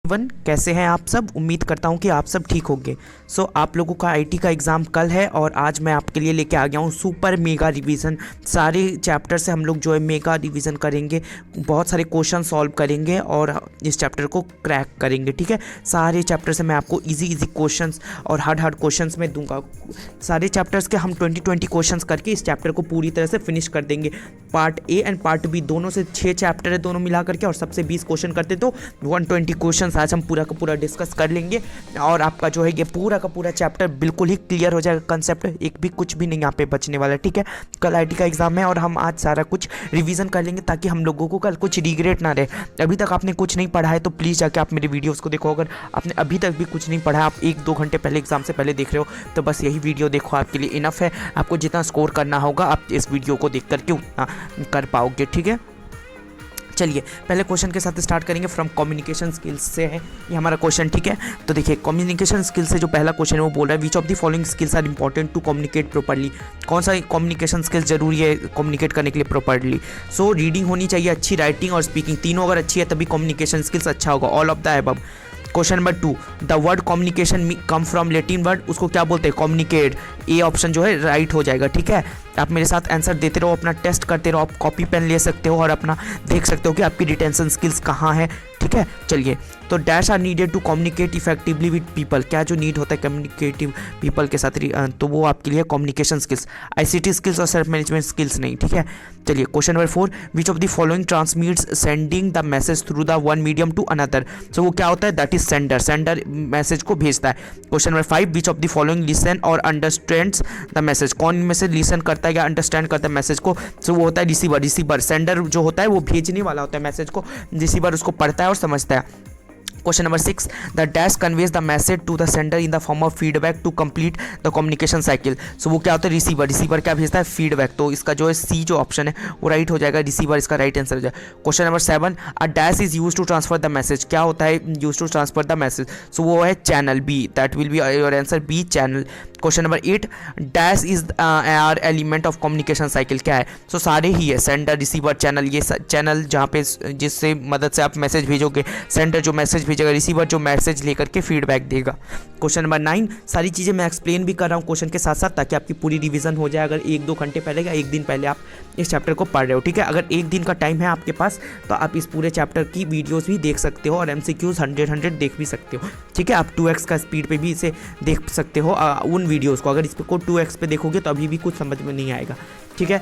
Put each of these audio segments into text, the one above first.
कैसे हैं आप सब। उम्मीद करता हूं कि आप सब ठीक होंगे। आप लोगों का आईटी का एग्ज़ाम कल है और आज मैं आपके लिए लेके आ गया हूं सुपर मेगा रिवीजन। सारे चैप्टर से हम लोग जो है मेगा रिवीजन करेंगे, बहुत सारे क्वेश्चन सॉल्व करेंगे और इस चैप्टर को क्रैक करेंगे। ठीक है, सारे चैप्टर से मैं आपको इजी क्वेश्चंस और हार्ड क्वेश्चंस में दूंगा। सारे चैप्टर्स के हम 20 क्वेश्चंस करके इस चैप्टर को पूरी तरह से फिनिश कर देंगे। Part A and part B दोनों से 6 चैप्टर है, दोनों मिला करके, और सबसे 20 क्वेश्चन करते तो 120 क्वेश्चन आज हम पूरा का पूरा डिस्कस कर लेंगे और आपका जो है ये पूरा का पूरा चैप्टर बिल्कुल ही क्लियर हो जाएगा। कंसेप्ट एक भी कुछ भी नहीं यहाँ पे बचने वाला है। ठीक है, कल आईटी का एग्जाम है और हम आज सारा कुछ रिवीजन कर लेंगे ताकि हम लोगों को कल कुछ रिग्रेट ना रहे। अभी तक आपने कुछ नहीं पढ़ा है तो प्लीज़ जाके आप मेरे वीडियोस को देखो। अगर आपने अभी तक भी कुछ नहीं पढ़ा है, आप 1-2 घंटे पहले एग्जाम से पहले देख रहे हो, तो बस यही वीडियो देखो, आपके लिए इनफ है। आपको जितना स्कोर करना होगा आप इस वीडियो को देख करके उतना कर पाओगे। ठीक है, चलिए पहले क्वेश्चन के साथ स्टार्ट करेंगे। फ्रॉम कम्युनिकेशन स्किल्स से है ये हमारा क्वेश्चन। ठीक है, तो देखिए कम्युनिकेशन स्किल्स से जो पहला क्वेश्चन है वो बोल रहा है which of the following skills are important to communicate properly. कौन सा कम्युनिकेशन स्किल्स जरूरी है कम्युनिकेट करने के लिए प्रॉपर्ली। रीडिंग होनी चाहिए अच्छी, राइटिंग और स्पीकिंग तीनों अगर अच्छी है तभी कम्युनिकेशन स्किल्स अच्छा होगा। All of the above. Question number 2, the word communication come from Latin word, उसको क्या बोलते हैं, कम्युनिकेट। ए ऑप्शन जो है राइट हो जाएगा। ठीक है, आप मेरे साथ आंसर देते रहो, अपना टेस्ट करते रहो, आप कॉपी पेन ले सकते हो और अपना देख सकते हो कि आपकी रिटेंशन स्किल्स कहाँ है। ठीक है, चलिए तो dash are needed to communicate effectively with people. क्या जो नीड होता है कम्युनिकेटिव पीपल के साथ, तो वो आपके लिए कम्युनिकेशन स्किल्स, आईसीटी स्किल्स और सेल्फ मैनेजमेंट स्किल्स नहीं। ठीक है, चलिए question number 4, which of the following transmits sending the message through the one medium to another. वो क्या होता है, that is sender. Sender message को भेजता है। Question number 5, which of the following listen और अंडरस्टैंड्स द मैसेज। कौन में से लिसन करता है या अंडरस्टैंड करता है मैसेज को, वो होता है रिसीवर। रिसीवर, सेंडर जो होता है वो भेजने वाला होता है मैसेज को, रिसीवर उसको पढ़ता है और समझता है। Question number 6, the dash conveys the message to the sender in the form of feedback to complete the communication cycle. वो क्या होता है, रिसीवर। रिसीवर क्या भेजता है, फीडबैक। तो इसका जो है सी जो ऑप्शन है वो राइट हो जाएगा, रिसीवर इसका राइट आंसर हो जाएगा। Question number 7, a dash is use to transfer the message. क्या होता है use to transfer the message, वो है channel. B, that will be your answer, B channel. Question number 8, dash is are element of communication cycle. क्या है, सारे ही है, सेंडर रिसीवर चैनल। ये चैनल जहाँ पे जिससे मदद से आप मैसेज भेजोगे, सेंडर जो मैसेज भेजेगा, रिसीवर जो मैसेज लेकर के फीडबैक देगा। क्वेश्चन नंबर 9, सारी चीज़ें मैं एक्सप्लेन भी कर रहा हूँ क्वेश्चन के साथ साथ ताकि आपकी पूरी रिवीजन हो जाए। अगर 1-2 घंटे पहले या 1 दिन पहले आप इस चैप्टर को पढ़ रहे हो। ठीक है, अगर 1 दिन का टाइम है आपके पास तो आप इस पूरे चैप्टर की वीडियोस भी देख सकते हो और एमसीक्यूज 100 देख भी सकते हो। ठीक है, आप 2x का स्पीड पे भी इसे देख सकते हो उन वीडियोस को। अगर इस पर को 2x पे देखोगे तो अभी भी कुछ समझ में नहीं आएगा। ठीक है,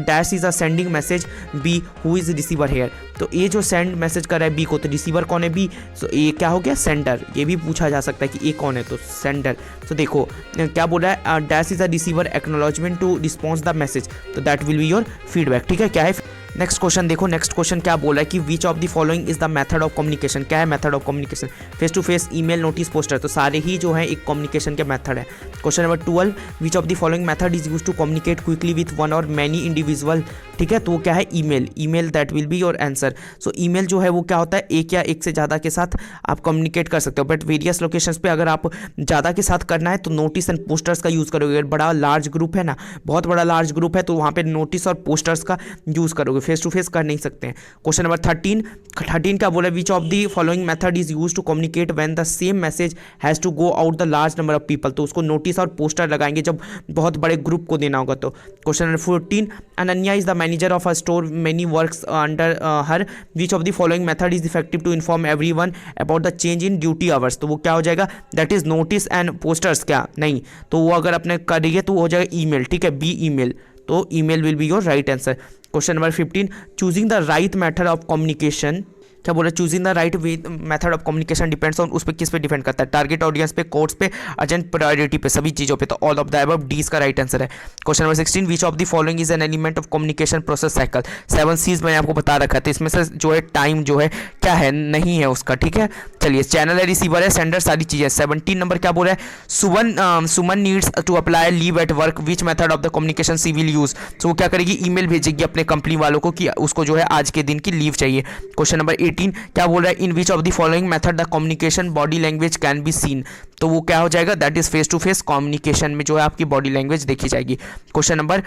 dash is a sending message, B who is receiver here. तो ये जो सेंड मैसेज कर रहा है बी को, तो रिसीवर कौन है, बी। ये क्या हो गया, सेंडर। ये भी पूछा जा सकता है कि ये कौन है, तो सेंडर। तो देखो क्या बोल रहा है, dash is a receiver acknowledgement to response the message, तो that will be your feedback. ठीक है, क्या है नेक्स्ट क्वेश्चन। देखो नेक्स्ट क्वेश्चन क्या बोल रहा है कि which of the following is the method of communication. क्या है method of communication, face to face, email, notice, poster. तो सारे ही जो है एक कम्युनिकेशन के मेथड है। Question number 12, which of the following method is use to communicate quickly with one or many individual. ठीक है, तो वो क्या है, email. Email, that will be your answer. Email जो है वो क्या होता है, एक या एक से ज़्यादा के साथ आप कम्युनिकेट कर सकते हो, बट वेरियस लोकेशंस पे अगर आप ज़्यादा के साथ करना है तो नोटिस एंड पोस्टर्स का यूज़ करोगे। अगर बड़ा लार्ज ग्रुप है ना, बहुत बड़ा लार्ज ग्रुप है, तो वहाँ पे नोटिस और पोस्टर्स का यूज़ करोगे, फेस टू फेस कर नहीं सकते हैं। क्वेश्चन नंबर 13 क्या बोला, which of the following method is use to communicate when the same message has to go out the large number of people. तो उसको नोटिस और पोस्टर लगाएंगे जब बहुत बड़े ग्रुप को देना होगा। तो question number 14, Ananya is the manager of a store, many works under her, which of the following method is effective to inform everyone about the change in duty hours. तो वो क्या हो जाएगा, that is notice and posters. क्या नहीं, तो वो अगर अपने करिए तो वो हो जाएगा ईमेल। ठीक है, बी ईमेल। तो email will be your right answer. Question number 15, choosing the right method of communication. क्या बोला, choosing the right method of communication depends on, उस पर किस पे डिपेंड करता है, टारगेट ऑडियंस पे, कोर्स पे, अर्जेंट प्रायोरिटी पे, सभी चीज़ों पे। तो all of the above, D इसका राइट आंसर है। Question number 16, which of the following is an element of communication process cycle. 7 C's मैंने आपको बता रखा था, इसमें से जो है टाइम जो है क्या है, नहीं है उसका। ठीक है, चलिए चैनल है, रिसीवर है, सेंडर, सारी चीज़ें। 17 नंबर क्या बोल रहा है, Suman needs to apply leave at work, which method of the communication she will use. तो वो क्या करेगी, ईमेल भेजेगी अपने कंपनी वालों को कि उसको जो है आज के दिन की लीव चाहिए। क्वेश्चन नंबर 18 क्या बोल रहा है, in which of the following method the communication body language can be seen, तो वो क्या हो जाएगा, that is face to face communication में जो है आपकी बॉडी लैंग्वेज देखी जाएगी। क्वेश्चन नंबर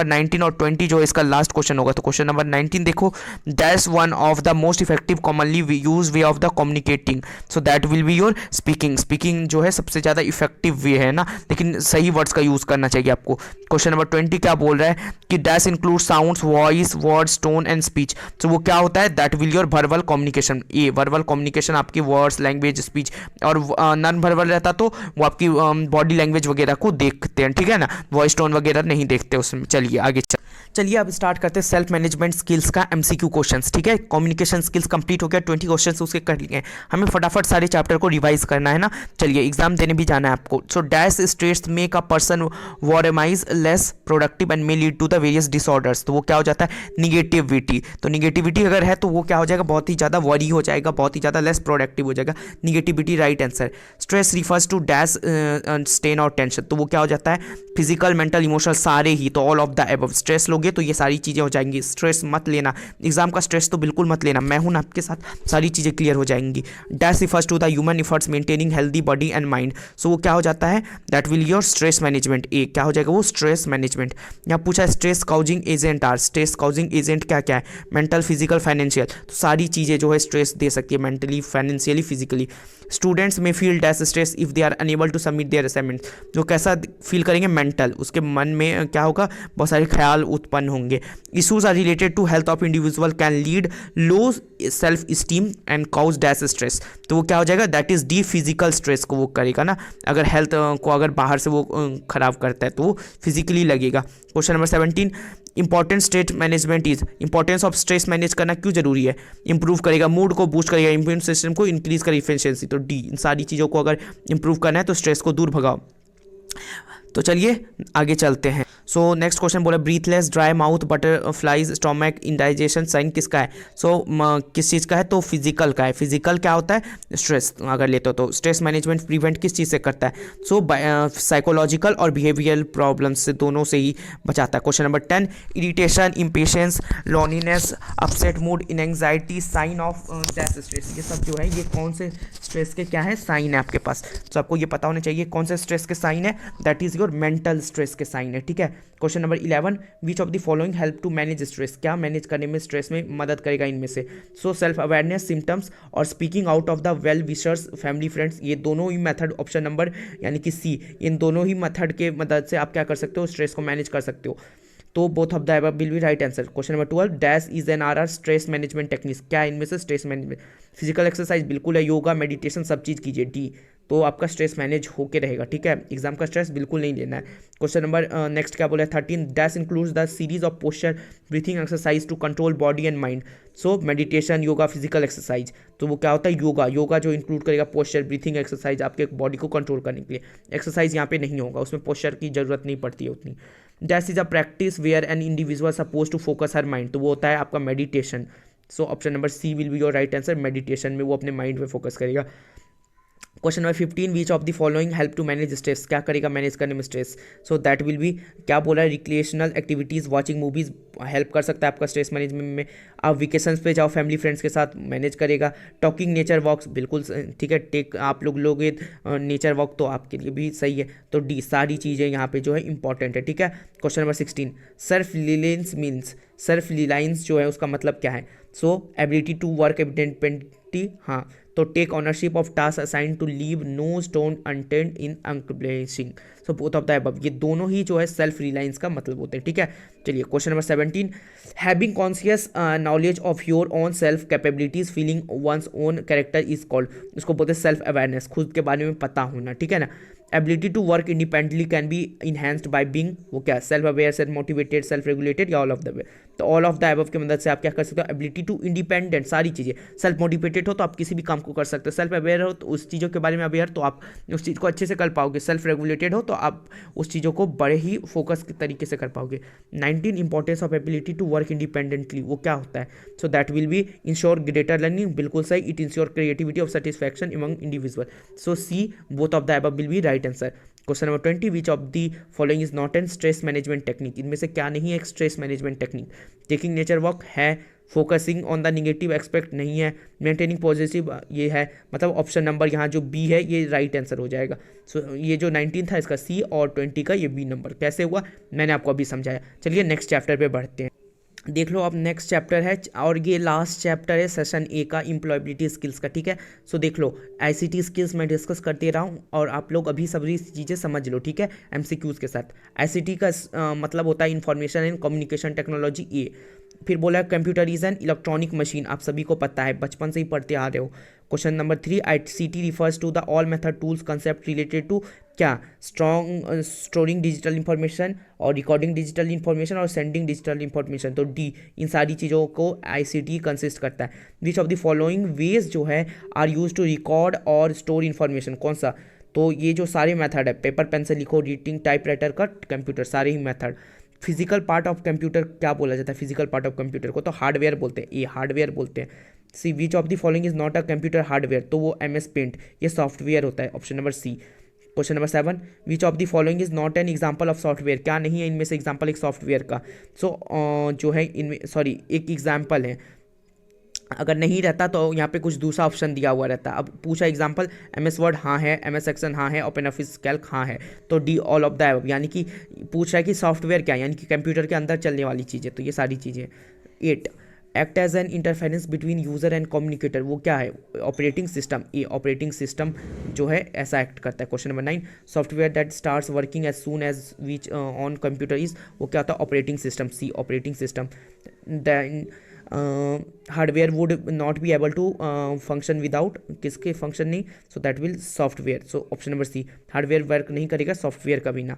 19 और 20 जो इसका लास्ट क्वेश्चन होगा। तो क्वेश्चन नंबर 19 देखो, that's one of the most effective commonly use way of the communicating, so that will be your speaking. Speaking जो है सबसे ज़्यादा इफेक्टिव वे है ना, लेकिन सही वर्ड्स का यूज़ करना चाहिए आपको। क्वेश्चन नंबर 20 क्या बोल रहा है कि dash include sounds, voice, words, tone and speech, तो वो क्या होता है, that will your verbal communication. ये वर्बल कम्युनिकेशन आपकी वर्ड्स, लैंग्वेज, स्पीच, और नॉन वर्बल रहता तो वो आपकी बॉडी लैंग्वेज वगैरह को देखते हैं, ठीक है ना, वॉइस टोन वगैरह नहीं देखते उसमें। चलिए आगे चलिए अब स्टार्ट करते हैं सेल्फ मैनेजमेंट स्किल्स का एमसीक्यू क्वेश्चंस, ठीक है। कम्युनिकेशन स्किल्स कंप्लीट हो गया, 20 क्वेश्चंस उसके कर लिए, हमें फटाफट सारे चैप्टर को रिवाइज करना है ना। चलिए एग्जाम देने भी जाना है आपको। So dash states make a person वॉरेमाइज less productive and may lead to the various disorders, तो वो क्या हो जाता है, निगेटिविटी। तो निगेटिविटी अगर है तो वो क्या हो जाएगा, बहुत ही ज़्यादा वरी हो जाएगा, बहुत ही ज़्यादा लेस प्रोडक्टिव हो जाएगा, negativity right answer. Stress refers to dash strain और टेंशन, तो वो क्या हो जाता है, फिजिकल, मेंटल, इमोशनल सारे ही, तो all of the above. Stress लोगे तो ये सारी चीज़ें हो जाएंगी, स्ट्रेस मत लेना, एग्जाम का स्ट्रेस तो बिल्कुल मत लेना, मैं हूं ना आपके साथ, सारी चीज़ें क्लियर हो जाएंगी। Dash refers to the human efforts maintaining healthy body and mind, so वो क्या हो जाता है, that will your stress management. ए क्या हो जाएगा, वो स्ट्रेस मैनेजमेंट। यहाँ पूछा stress causing agent are, stress causing agent क्या क्या है, मेंटल, फिजिकल, फाइनेंशियल, तो सारी चीज़ें जो है स्ट्रेस दे सकती है, मेंटली, फाइनेंशियली, फिजिकली। स्टूडेंट्स में feel dash stress if they are unable to submit their assignment, जो कैसा फील करेंगे, मेंटल, उसके मन में क्या होगा, बहुत सारे ख्याल उत्पन्न होंगे। Issues are related to health of individual can lead low self esteem and cause dash stress, तो वो क्या हो जाएगा, that is the physical stress को वो करेगा ना, अगर हेल्थ को अगर बाहर से वो खराब करता है तो वो फिजिकली लगेगा। Question number 17, important state management is, importance of stress manage करना क्यों जरूरी है, इंप्रूव करेगा मूड को, बूस्ट करेगा इम्यून सिस्टम को, इंक्रीज करेगा इफिशिएंसी, तो डी, इन सारी चीज़ों को अगर इंप्रूव करना है तो स्ट्रेस को दूर भगाओ। तो चलिए आगे चलते हैं। सो नेक्स्ट क्वेश्चन बोला, breathless, dry mouth, butterflies, stomach, indigestion sign किसका है। किस चीज़ का है, तो फिजिकल का है। फिजिकल क्या होता है, स्ट्रेस अगर लेते हो तो स्ट्रेस मैनेजमेंट प्रिवेंट किस चीज़ से करता है, साइकोलॉजिकल और बिहेवियरल प्रॉब्लम्स से, दोनों से ही बचाता है। Question number 10, irritation, impatience, loneliness, upset mood, in anxiety sign of dash stress, ये सब जो है ये कौन से स्ट्रेस के क्या है, साइन है आपके पास, तो आपको ये पता होना चाहिए कौन से स्ट्रेस के साइन है, that is your mental stress के साइन है, ठीक है। Question number 11, which of the following help to manage stress, क्या मैनेज करने में, स्ट्रेस में मदद करेगा इनमें से। सेल्फ अवेयरनेस, सिम्टम्स और speaking out of the well wishers, family, friends, ये दोनों ही मेथड, ऑप्शन नंबर यानी कि सी, इन दोनों ही मेथड के मदद से आप क्या कर सकते हो, स्ट्रेस को मैनेज कर सकते हो, तो both of the above will be right answer. Question number 12, dash is an are stress management techniques, क्या इनमें से स्ट्रेस मैनेजमेंट, फिजिकल एक्सरसाइज बिल्कुल है, योगा, मेडिटेशन सब चीज़ कीजिए, डी, तो आपका स्ट्रेस मैनेज होके रहेगा, ठीक है, एग्जाम का स्ट्रेस बिल्कुल नहीं लेना है। क्वेश्चन नंबर नेक्स्ट क्या बोला है 13, dash includes the series of posture breathing exercise to control body and mind, meditation, yoga, physical exercise, तो वो क्या होता है, योगा जो इंक्लूड करेगा पोस्चर, ब्रीथिंग एक्सरसाइज, आपके बॉडी को कंट्रोल करने के लिए। एक्सरसाइज यहाँ पे नहीं होगा, उसमें पोस्चर की जरूरत नहीं पड़ती है उतनी। Dash is a practice where an individual suppose to focus her mind, तो वो होता है आपका meditation. Option number C will be your right answer, meditation में वो अपने माइंड पे फोकस करेगा। Question number 15, which of the following help to manage stress, क्या करेगा मैनेज करने में स्ट्रेस, दैट विल बी, क्या बोला है, recreational activities, watching movies help कर सकता है आपका स्ट्रेस मैनेजमेंट में। आप वेकेशंस पे जाओ फैमिली फ्रेंड्स के साथ, मैनेज करेगा। टॉकिंग, नेचर वॉक्स, बिल्कुल ठीक है, टेक आप लोग नेचर वॉक तो आपके लिए भी सही है, तो डी, सारी चीज़ें यहाँ पे जो है इंपॉर्टेंट है, ठीक है। Question number 16, self reliance means, self reliance जो है उसका मतलब क्या है, एबिलिटी टू वर्क इंडिपेंडेंटली, हाँ, तो take ownership of task assign to leave no stone untend in accomplishing, both of the above, ये दोनों ही जो है सेल्फ रिलायंस का मतलब होते हैं, ठीक है। चलिए question number 17, having conscious knowledge of your own self capabilities, feeling one's own character is called, इसको बोलते हैं सेल्फ अवेयरनेस, खुद के बारे में पता होना, ठीक है ना। Ability to work independently can be enhanced by being, वो क्या, self aware, self motivated, self regulated, या ऑल ऑफ द वे, तो ऑल ऑफ द अबव की मदद से आप क्या कर सकते हो, एबिलिटी टू इंडिपेंडेंट, सारी चीज़ें, सेल्फ मोटिवेटेड हो तो आप किसी भी काम को कर सकते हो, सेल्फ अवेयर हो तो उस चीज़ों के बारे में अवेयर, तो आप उस चीज़ को अच्छे से कर पाओगे, सेल्फ रेगुलेटेड हो तो आप उस चीज़ों को बड़े ही फोकस के तरीके से कर पाओगे। 19, importance of ability to work independently, वो क्या होता है, that will be ensure greater learning, बिल्कुल सही, it ensure creativity of satisfaction among individual, C, both of the above will be right answer. Question number 20, which of the following is not an stress management technique, इनमें से क्या नहीं है एक stress management technique. Taking nature walk है, focusing on the negative aspect नहीं है, maintaining positive ये है, मतलब ऑप्शन नंबर यहाँ जो बी है ये राइट आंसर हो जाएगा। सो ये जो 19 था इसका सी और 20 का ये बी नंबर। कैसे हुआ मैंने आपको अभी समझाया। चलिए नेक्स्ट चैप्टर पे बढ़ते हैं। देख लो अब नेक्स्ट चैप्टर है और ये लास्ट चैप्टर है सेशन ए का, एम्प्लॉयबिलिटी स्किल्स का, ठीक है। सो देख लो आईसीटी स्किल्स मैं डिस्कस करते रहा हूँ और आप लोग अभी सभी चीज़ें समझ लो, ठीक है, एमसीक्यूज के साथ। आईसीटी का मतलब होता है इंफॉर्मेशन एंड कम्युनिकेशन टेक्नोलॉजी ए। फिर बोला computer is an electronic machine, आप सभी को पता है, बचपन से ही पढ़ते आ रहे हो। Question number 3, ICT refers to the all method tools concept related to क्या, स्टोरिंग डिजिटल इंफॉर्मेशन और रिकॉर्डिंग डिजिटल इंफॉर्मेशन और सेंडिंग डिजिटल इंफॉर्मेशन। तो डी, इन सारी चीज़ों को आईसीटी कंसिस्ट करता है। Which of the following ways जो है आर यूज टू रिकॉर्ड और स्टोर इंफॉर्मेशन, कौन सा, तो ये जो सारे मेथड है, पेपर पेन से लिखो, रीडिंग टाइपराइटर का, कंप्यूटर, सारे ही method. Physical part of computer क्या बोला जाता है, फिजिकल पार्ट ऑफ कंप्यूटर को तो हार्डवेयर बोलते हैं, ये हार्डवेयर बोलते हैं। C, which of the following is not a computer hardware, तो वो MS पेंट, ये सॉफ्टवेयर होता है, option number C. Question number 7, which of the following is not an example of software, क्या नहीं है इनमें से एग्जाम्पल एक सॉफ्टवेयर का। सो जो है इनमें, सॉरी, एक एग्जाम्पल है, अगर नहीं रहता तो यहाँ पे कुछ दूसरा ऑप्शन दिया हुआ रहता। अब पूछा एग्जाम्पल, MS वर्ड हाँ है, MS एक्सेल हाँ है, ओपन ऑफिस कैल्क हाँ है, तो D all of the above, यानी कि पूछ रहा है कि सॉफ्टवेयर क्या है, यानी कि कंप्यूटर के अंदर चलने वाली चीज़ें, तो ये सारी चीज़ें। 8, act as an interference between user and communicator, वो क्या है, ऑपरेटिंग सिस्टम, ये ऑपरेटिंग सिस्टम जो है ऐसा एक्ट करता है। Question number 9, software that starts working as soon as which on computer is, वो क्या होता है, operating system, C operating system. Then hardware would not be able to function without, किसके फंक्शन नहीं, so that will software, so option number C, hardware work नहीं करेगा software का बिना।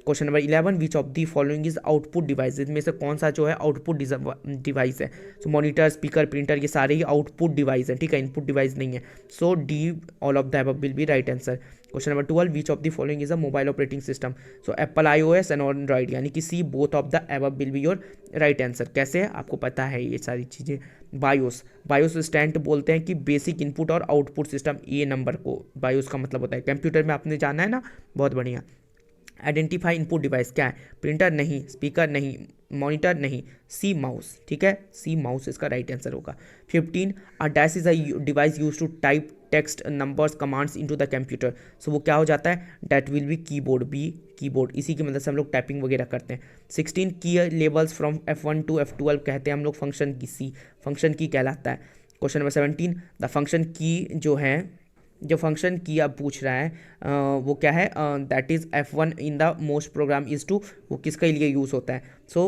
Question number 11, which of the following is output device, इसमें से कौन सा जो है आउटपुट डिवाइस है, सो मॉनिटर, स्पीकर, प्रिंटर, ये सारे ही आउटपुट डिवाइस है, ठीक है, इनपुट डिवाइस नहीं है। So D all of the above will be right answer. Question number 12, which of the following is a mobile operating system, so Apple iOS and Android, यानी कि C both of the above will be your right answer. कैसे, आपको पता है ये सारी चीज़ें। BIOS, BIOS stand बोलते हैं कि बेसिक इनपुट और आउटपुट सिस्टम, ए नंबर को बायोस का मतलब होता है, कंप्यूटर में आपने जाना है ना, बहुत बढ़िया। आइडेंटिफाई इनपुट डिवाइस क्या है, प्रिंटर नहीं, स्पीकर नहीं, मॉनिटर नहीं, सी माउस, ठीक है, सी माउस इसका राइट आंसर होगा। 15, a dash is a device use to type text, numbers, commands into the computer, so वो क्या हो जाता है, that will be keyboard, B keyboard, इसी की मदद से हम लोग टाइपिंग वगैरह करते हैं। 16, की labels from F1 to F12 कहते हैं हम लोग फंक्शन की, सी फंक्शन की कहलाता है। क्वेश्चन नंबर 17, द फंक्शन की जो है, जो फंक्शन की आप पूछ रहा है वो क्या है, that is F1 in the most program is to, वो किसके लिए यूज़ होता है, so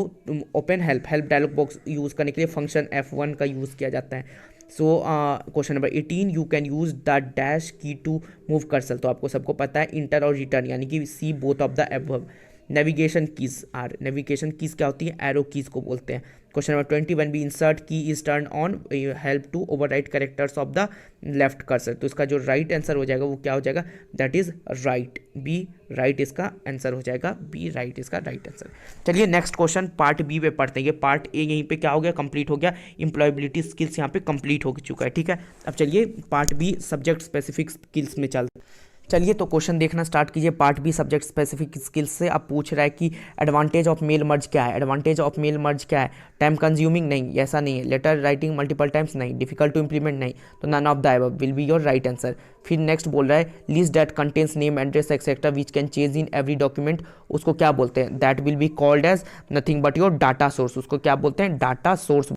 open help, help dialog box use करने के लिए फंक्शन F1 का यूज़ किया जाता है। So question number 18, you can use the dash की टू मूव कर्सर, तो आपको सबको पता है इंटर और रिटर्न, यानी कि C both of the above. Navigation keys are, navigation keys क्या होती है, एरो कीज को बोलते हैं। Question number 20, when be insert key is turn on, help to overwrite characters of the left cursor, तो इसका जो राइट आंसर हो जाएगा वो क्या हो जाएगा, that is right, B right इसका आंसर हो जाएगा, बी राइट इसका राइट आंसर। चलिए नेक्स्ट क्वेश्चन पार्ट बी पे पढ़ते हैं। ये पार्ट ए यहीं पे क्या हो गया, कंप्लीट हो गया, एम्प्लॉयबिलिटी स्किल्स यहाँ पे कंप्लीट हो चुका है, ठीक है। अब चलिए part be subject specific skills में चलते हैं। चलिए तो क्वेश्चन देखना स्टार्ट कीजिए part be subject specific skills से। अब पूछ रहा है कि एडवांटेज ऑफ मेल मर्ज क्या है, एडवांटेज ऑफ मेल मर्ज क्या है, टाइम कंज्यूमिंग नहीं, ऐसा नहीं है, लेटर राइटिंग मल्टीपल टाइम्स नहीं, डिफिकल्ट टू इंप्लीमेंट नहीं, तो none of the above will be your right answer. फिर नेक्स्ट बोल रहा है list that contains name address etcetera which can change in every document, उसको क्या बोलते हैं, that will be called as nothing but your data source, उसको क्या बोलते हैं, डाटा सोर्स।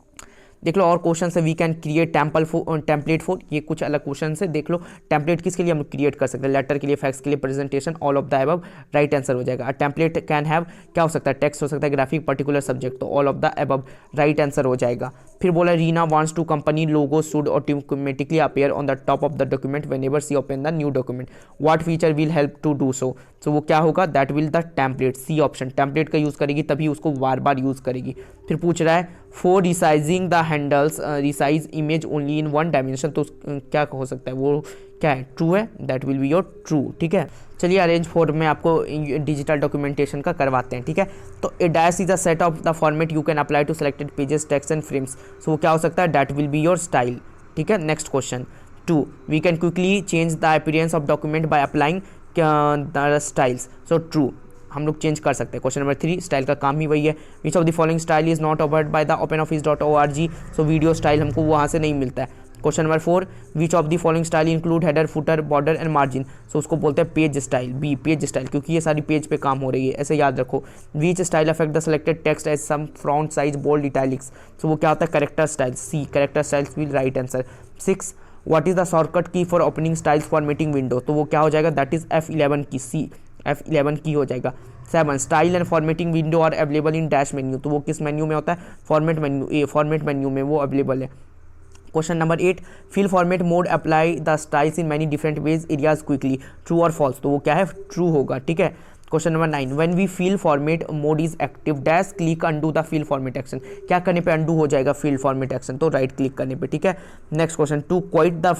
देख लो और क्वेश्चन से we can create template for, ये कुछ अलग क्वेश्चन से देख लो, टेम्पलेट किसके लिए हम क्रिएट कर सकते हैं, लेटर के लिए, फैक्स के लिए, presentation, all of the above right answer हो जाएगा। टेम्पलेट कैन हैव क्या हो सकता है, टेक्स्ट हो सकता है, ग्राफिक, पर्टिकुलर सब्जेक्ट, तो all of the above right answer हो जाएगा। फिर बोला Reena wants to company logo should automatically appear on the top of the document whenever she open the new document, what feature will help to do so, तो वो क्या होगा, that will the template, C option, template का use करेगी तभी उसको बार बार use करेगी। फिर पूछ रहा है for resizing the handles resize image only in one dimension, तो क्या हो सकता है, वो क्या है, ट्रू है, that will be your true, ठीक है। चलिए अरेंज फॉर में आपको डिजिटल डॉक्यूमेंटेशन का करवाते हैं, ठीक है। तो A dash is a set of the format you can apply to selected pages, text and frames, so वो क्या हो सकता है, that will be your style, ठीक है। Next question 2, we can quickly change the appearance of document by applying the styles, so true. हम लोग change कर सकते हैं। क्वेश्चन नंबर 3, स्टाइल का काम ही वही है। Which of the following style is not offered by the openoffice.org, so video style हमको वहाँ से नहीं मिलता है। Question number 4, which of the following style include header, footer, border and margin, so उसको बोलते हैं page style, B page style, क्योंकि ये सारी पेज पे काम हो रही है, ऐसे याद रखो। Which style affect the selected text as some font size bold italics, so वो क्या होता है character style, C character styles will right answer. 6, what is the shortcut key for opening styles formatting window, तो वो क्या हो जाएगा that is F11 की, सी F11 की हो जाएगा। 7, style and formatting window are available in dash menu, तो वो किस मेन्यू में होता है, format menu, A format menu में वो अवेलेबल है। Question number 8, fill format mode apply the styles in many different ways areas quickly, true और फॉल्स, तो वो क्या है ट्रू होगा, ठीक है। Question number 9, when we fill format mode is active dash click undo the fill format action, क्या करने पे अंडू हो जाएगा फिल फॉर्मेट एक्शन, तो राइट क्लिक करने पे, ठीक है। Next question, to quit the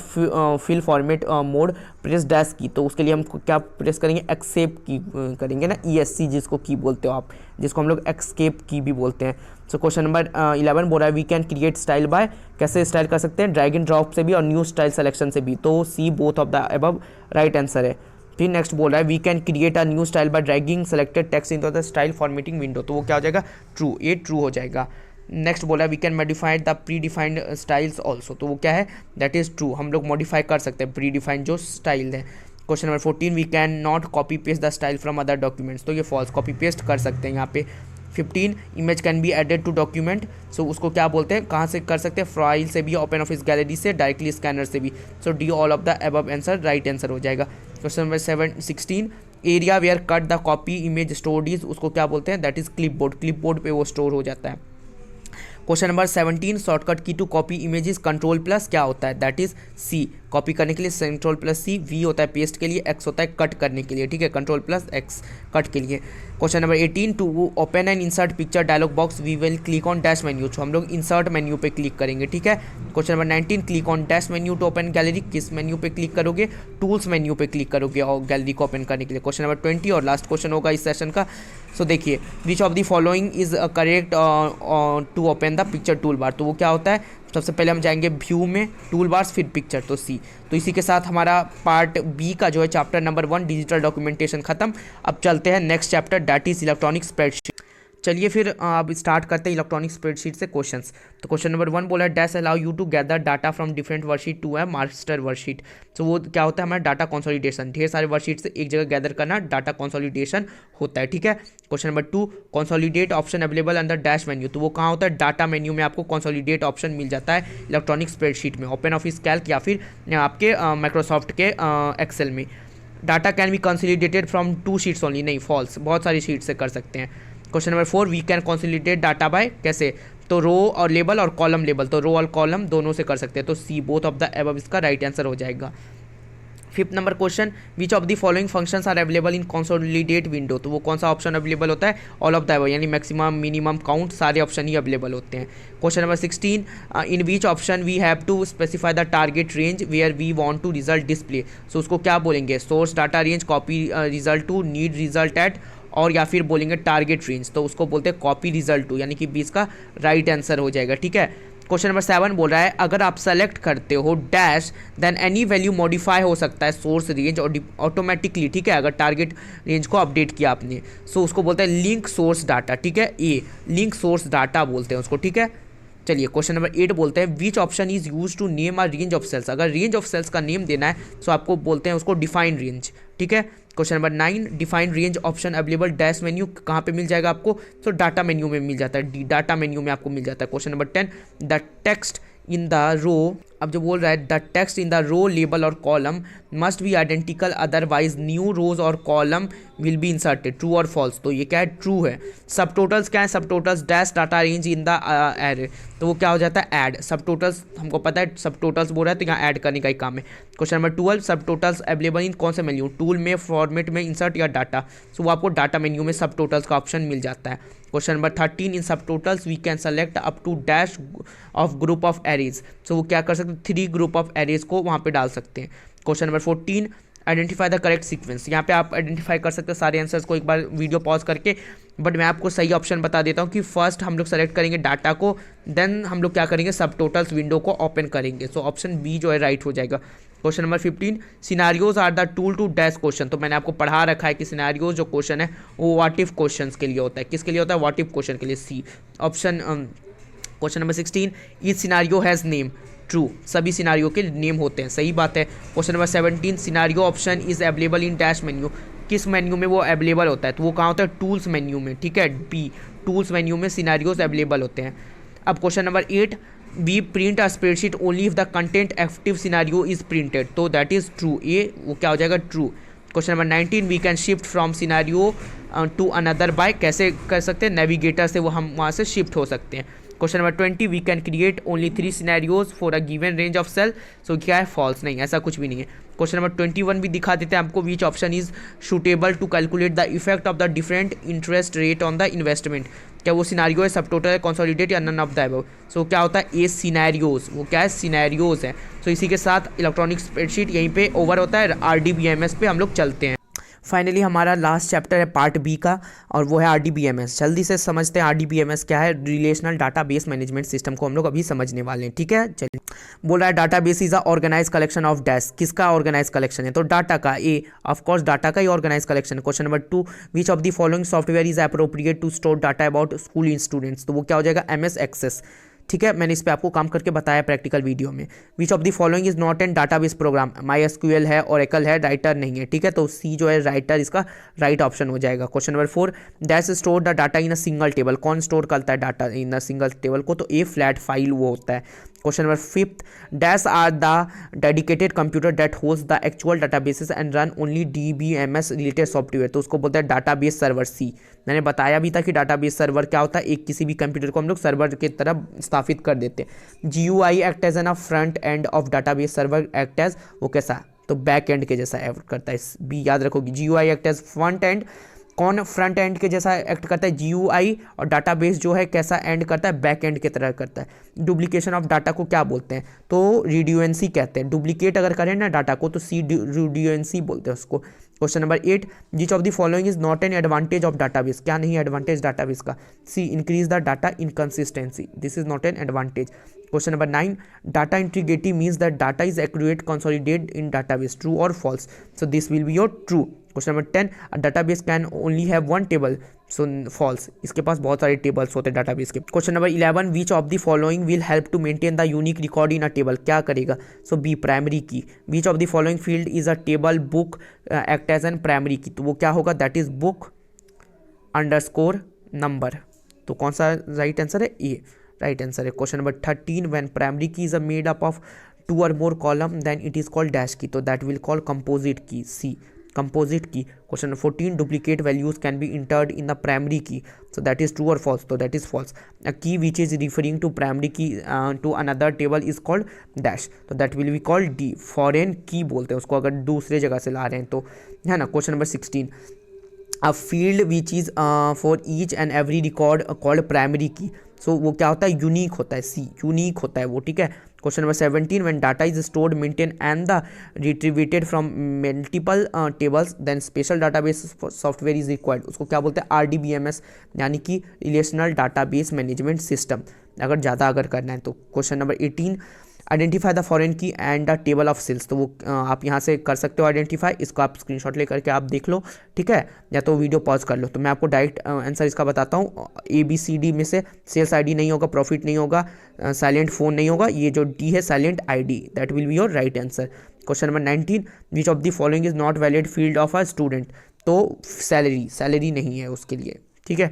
fill format mode press dash key, तो उसके लिए हम क्या प्रेस करेंगे, एक्सेप्ट की करेंगे ना, ESC जिसको की बोलते हो आप, जिसको हम लोग एक्सकेप की भी बोलते हैं। सो क्वेश्चन नंबर 11 बोल रहा है we can create style by, कैसे स्टाइल कर सकते हैं, ड्रैग एंड ड्रॉप से भी और न्यू स्टाइल सेलेक्शन से भी, तो C both of the above right answer है। फिर नेक्स्ट बोल रहा है we can create a new style by dragging selected text into the style formatting window, तो वो क्या हो जाएगा ट्रू, ये ट्रू हो जाएगा। नेक्स्ट बोला we can modify the predefined styles also, तो वो क्या है दैट इज ट्रू, हम लोग मॉडिफाई कर सकते हैं प्री डिफाइंड जो स्टाइल है। Question number 14, we can not copy paste the style from other documents, तो ये फॉल्स, कॉपी पेस्ट कर सकते हैं यहाँ पे। 15, image can be added to document, so उसको क्या बोलते हैं, कहाँ से कर सकते हैं, फाइल से भी, ओपन ऑफिस गैलरी से, डायरेक्टली स्कैनर से भी, so D all of the above answer right answer हो जाएगा। Question number 16, area where cut the copy image stored is, उसको क्या बोलते हैं दैट इज क्लिपबोर्ड, क्लिपबोर्ड पे वो स्टोर हो जाता है। Question number 17, shortcut key to copy images control plus क्या होता है दैट इज सी, कॉपी करने के लिए कंट्रोल प्लस सी, वी होता है पेस्ट के लिए, एक्स होता है कट करने के लिए, ठीक है, कंट्रोल प्लस एक्स कट के लिए। Question number 18, to open and insert picture dialog box we will click on dash menu, तो हम लोग इंसर्ट मेन्यू पे क्लिक करेंगे, ठीक है। Question number 19, click on dash menu to open gallery, किस मेन्यू पे क्लिक करोगे, टूल्स मेन्यू पे क्लिक करोगे और गैलरी को ओपन करने के लिए। क्वेश्चन नंबर 20 और लास्ट क्वेश्चन होगा इस सेशन का, सो देखिए which of the following is correct to open the picture tool bar, तो वो क्या होता है, सबसे पहले हम जाएंगे व्यू में, टूल बार्स, फिर पिक्चर, तो सी। तो इसी के साथ हमारा पार्ट बी का जो है चैप्टर नंबर 1 डिजिटल डॉक्यूमेंटेशन खत्म। अब चलते हैं next chapter that is electronic spreadsheet. चलिए फिर अब स्टार्ट करते हैं इलेक्ट्रॉनिक स्प्रेडशीट से क्वेश्चंस। तो क्वेश्चन नंबर 1 बोला है dash allow you to gather data from different worksheet to है मास्टर वर्कशीट, तो वो क्या होता है हमारा डाटा कंसोलिडेशन, ढेर सारे वर्कशीट से एक जगह गैदर करना डाटा कंसोलिडेशन होता है, ठीक है। Question number 2, consolidate option available under dash menu, तो वो कहाँ होता है डाटा मेन्यू में आपको कंसोलिडेट ऑप्शन मिल जाता है इलेक्ट्रॉनिक स्प्रेडशीट में, ओपन ऑफिस कैल्क या फिर आपके माइक्रोसॉफ्ट के एक्सेल में। Data can be consolidated from 2 sheets only, नहीं फॉल्स, बहुत सारी शीट से कर सकते हैं। Question number 4, we can consolidate data by, कैसे, तो रो और लेबल और कॉलम लेबल, तो रो और कॉलम दोनों से कर सकते हैं, तो C both of the above इसका राइट आंसर हो जाएगा। 5th number question, which of the following functions are available in consolidate window, तो वो कौन सा ऑप्शन अवेलेबल होता है, ऑल ऑफ द अबव, यानी मैक्सिमम मिनिमम काउंट सारे ऑप्शन ही अवेलेबल होते हैं। Question number 16, in which option we have to specify the target range where we want to result display, so उसको क्या बोलेंगे, source data range, copy result to, need result at, और या फिर बोलेंगे टारगेट रेंज, तो उसको बोलते हैं कॉपी रिजल्ट टू, यानी कि 20 का राइट आंसर हो जाएगा, ठीक है। क्वेश्चन नंबर 7 बोल रहा है अगर आप सेलेक्ट करते हो dash then any value modify हो सकता है सोर्स रेंज और ऑटोमेटिकली, ठीक है, अगर टारगेट रेंज को अपडेट किया आपने, सो उसको बोलते हैं लिंक सोर्स डाटा, ठीक है, ए लिंक सोर्स डाटा बोलते हैं उसको, ठीक है। चलिए क्वेश्चन नंबर 8 बोलते हैं which option is use to name a range of cells, अगर रेंज ऑफ सेल्स का नेम देना है तो आपको बोलते हैं उसको डिफाइन रेंज, ठीक है। Question number 9, define range option available dash menu, कहाँ पे मिल जाएगा आपको, तो डाटा मेन्यू में मिल जाता है, डाटा मेन्यू में आपको मिल जाता है। Question number 10, the text in the row, अब जो बोल रहा है the text in the row label और column must be identical otherwise new rows और column will be inserted, true और फॉल्स, तो ये क्या है ट्रू है। सब टोटल्स क्या है, सब totals dash data range in the array, तो वो क्या हो जाता है ऐड, सब टोटल्स हमको पता है सब टोटल्स बोल रहा है तो यहाँ ऐड करने का ही काम है। क्वेश्चन नंबर 12, सब टोटल्स अवेलेबल इन कौन से मेन्यू, टूल में, फॉर्मेट में, इंसर्ट या डाटा, सो वो आपको डाटा मेन्यू में सब टोटल्स का ऑप्शन मिल जाता है। Question number 13, in subtotals we can select up to dash of group of arrays, so वो क्या कर सकते हैं 3 ग्रुप ऑफ एरेज को वहाँ पे डाल सकते हैं। Question number 14, identify the correct sequence, यहाँ पे आप आइडेंटिफाई कर सकते हैं सारे आंसर्स को एक बार वीडियो पॉज करके, बट मैं आपको सही ऑप्शन बता देता हूँ कि फर्स्ट हम लोग सेलेक्ट करेंगे डाटा को, देन हम लोग क्या करेंगे सब टोटल्स विंडो को ओपन करेंगे, सो ऑप्शन बी जो है राइट हो जाएगा। Question number 15, scenarios are the tool to dash question. तो मैंने आपको पढ़ा रखा है कि सिनारियोज जो क्वेश्चन है वो व्हाट इफ क्वेश्चन के लिए होता है। किसके लिए होता है? व्हाट इफ क्वेश्चन के लिए। C option. Question number 16, each scenario has name. True, सभी सिनारियो के नेम होते हैं, सही बात है। Question number 17, scenario option is available in dash menu. किस मेन्यू में वो अवेलेबल होता है? तो वो कहाँ होता है? टूल्स मेन्यू में, ठीक है। बी, टूल्स मेन्यू में सिनारियोज अवेलेबल होते हैं। अब question number 8, we print a spreadsheet only if the content active scenario is printed. तो दैट इज ट्रू, ये वो क्या हो जाएगा? True. Question number 19, we can shift from scenario to another by. कैसे कर सकते हैं? नेविगेटर से वो हम वहाँ से शिफ्ट हो सकते हैं। Question number 20, we can create only 3 scenarios for a given range of cell. So क्या है? फॉल्स। नहीं, ऐसा कुछ भी नहीं है। क्वेश्चन नंबर 21 भी दिखा देते हैं आपको, which option is suitable to calculate the effect of the different interest rate on the investment. क्या वो सिनेरियो है, सब टोटल है, कंसोलिडेट या none of the above? So क्या होता है? A, scenarios. वो क्या है? सिनेरियोज है। सो इसी के साथ इलेक्ट्रॉनिक स्प्रेडशीट यहीं पे ओवर होता है। RDBMS पे हम लोग चलते हैं। फाइनली हमारा लास्ट चैप्टर है पार्ट बी का, और वो है RDBMS। जल्दी से समझते हैं RDBMS क्या है। रिलेशनल डाटाबेस मैनेजमेंट सिस्टम को हम लोग अभी समझने वाले हैं, ठीक है। चलिए, बोल रहा है database is a organize collection of dash. किसका ऑर्गेनाइज कलेक्शन है? तो डाटा का। ए, ऑफ कोर्स डाटा का ही ऑर्गेनाइज कलेक्शन है। Question number 2, which of the following software is appropriate to store data about school students. तो वो क्या हो जाएगा? MS एक्सेस, ठीक है। मैंने इस पर आपको काम करके बताया प्रैक्टिकल वीडियो में। Which of the following is not an database program. MySQL है, ओरेकल है, राइटर नहीं है, ठीक है। तो सी जो है राइटर, इसका राइट ऑप्शन हो जाएगा। Question number 4, dash store the data in a single table. कौन स्टोर करता है data in a single table को? तो ए, फ्लैट फाइल वो होता है। Question number 5, dash are the dedicated computer that host the actual databases and run only DBMS related software. तो उसको बोलते हैं डाटाबेस सर्वर। सी, मैंने बताया भी था कि डाटाबेस सर्वर क्या होता है। एक किसी भी कंप्यूटर को हम लोग सर्वर की तरह स्थापित कर देते हैं। GUI act as an front end of database server act as, वो कैसा? तो बैक एंड के जैसा एक्ट करता है। बी याद रखोगी, GUI act as front end. कौन फ्रंट एंड के जैसा एक्ट करता है? GUI। और डाटाबेस जो है कैसा एंड करता है? बैक एंड की तरह करता है। डुप्लीकेशन ऑफ डाटा को क्या बोलते हैं? तो रिड्यूएंसी कहते हैं। डुप्लीकेट अगर करें ना डाटा को तो रिड्यूएंसी बोलते हैं उसको। Question number 8, which of the following is not an advantage of database. क्या नहीं है एडवांटेज डाटाबेस का? C, increase the data inconsistency, this is not an advantage. Question number 9, data integrity means that data is accurate consolidated in database. True और false? So this will be your true. Question number 10, a database can only have one table. So false, इसके पास बहुत सारे tables होते हैं database के। Question number 11, which of the following will help to maintain the unique record in a table. क्या करेगा? So B, primary key. Which of the following field is a table book act as an primary key. तो वो क्या होगा? That is book underscore number. तो कौन सा right answer है? ए, राइट आंसर है। Question number 13, when primary key is a made up of 2 or more column then it is called dash key. तो that will call composite key. C, composite key. Question number 14, duplicate values can be entered in the primary key. So that is true और false? तो that is false. A key which is referring to primary key to another table is called dash. तो that will be called D, foreign key बोलते हैं उसको अगर दूसरे जगह से ला रहे हैं तो, है ना। Question number 16, a field which is for each and every record called primary key. सो वो क्या होता है? यूनिक होता है। सी, यूनिक होता है वो, ठीक है। Question number 17, when data is stored maintain and the retrieved from multiple tables then special database software is required. उसको क्या बोलते हैं? RDBMS, यानी कि रिलेशनल डाटाबेस मैनेजमेंट सिस्टम, अगर ज़्यादा अगर करना है तो। Question number 18, identify the foreign key and the table of sales. तो वो आप यहाँ से कर सकते हो आइडेंटिफाई। इसको आप स्क्रीनशॉट लेकर के आप देख लो, ठीक है, या तो वीडियो पॉज कर लो। तो मैं आपको डायरेक्ट आंसर इसका बताता हूँ। ABCD में से सेल्स ID नहीं होगा, प्रॉफिट नहीं होगा, साइलेंट फ़ोन नहीं होगा, ये जो D है silent ID, that will be your right answer. Question number 19, which of the following is not valid field of a student. तो सैलरी नहीं है उसके लिए, ठीक है।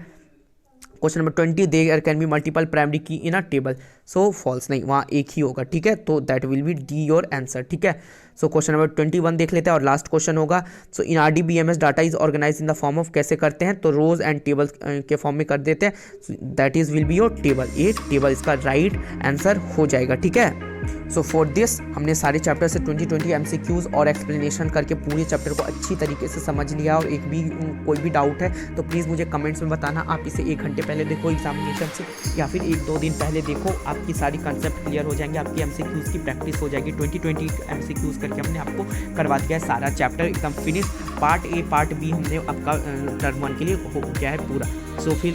Question number 20, there can be multiple primary key in a table. So false, नहीं, वहाँ एक ही होगा, ठीक है। तो that will B D your answer, ठीक है। सो क्वेश्चन नंबर 21 देख लेते हैं और लास्ट क्वेश्चन होगा। So in RDBMS data is organize in the form of, कैसे करते हैं? तो रोज एंड टेबल के फॉर्म में कर देते हैं। That is will be your table. A, table इसका राइट आंसर हो जाएगा, ठीक है। सो फॉर दिस हमने सारे चैप्टर से 20 MCQs और एक्सप्लेनेशन करके पूरे चैप्टर को अच्छी तरीके से समझ लिया। और एक भी कोई भी डाउट है तो प्लीज़ मुझे कमेंट्स में बताना। आप इसे 1 घंटे पहले देखो एग्जामिनेशन से, या फिर 1-2 दिन पहले देखो, आपकी सारी कंसेप्ट क्लियर हो जाएंगे, आपकी MCQs की प्रैक्टिस हो जाएगी। 20 MCQs करके हमने आपको करवा दिया है सारा चैप्टर एकदम finish. Part A part B हमने आपका टर्म 1 के लिए हो गया है पूरा। सो फिर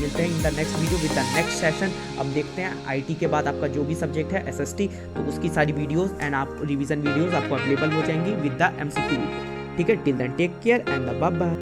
मिलते हैं in the next video with the next session. अब देखते हैं आईटी के बाद आपका जो भी सब्जेक्ट है एसएसटी, तो उसकी सारी वीडियोस एंड आप रिवीजन वीडियोस आपको अवेलेबल हो जाएंगी विद द एमसीक्यू। ठीक है, till then take care and bye bye.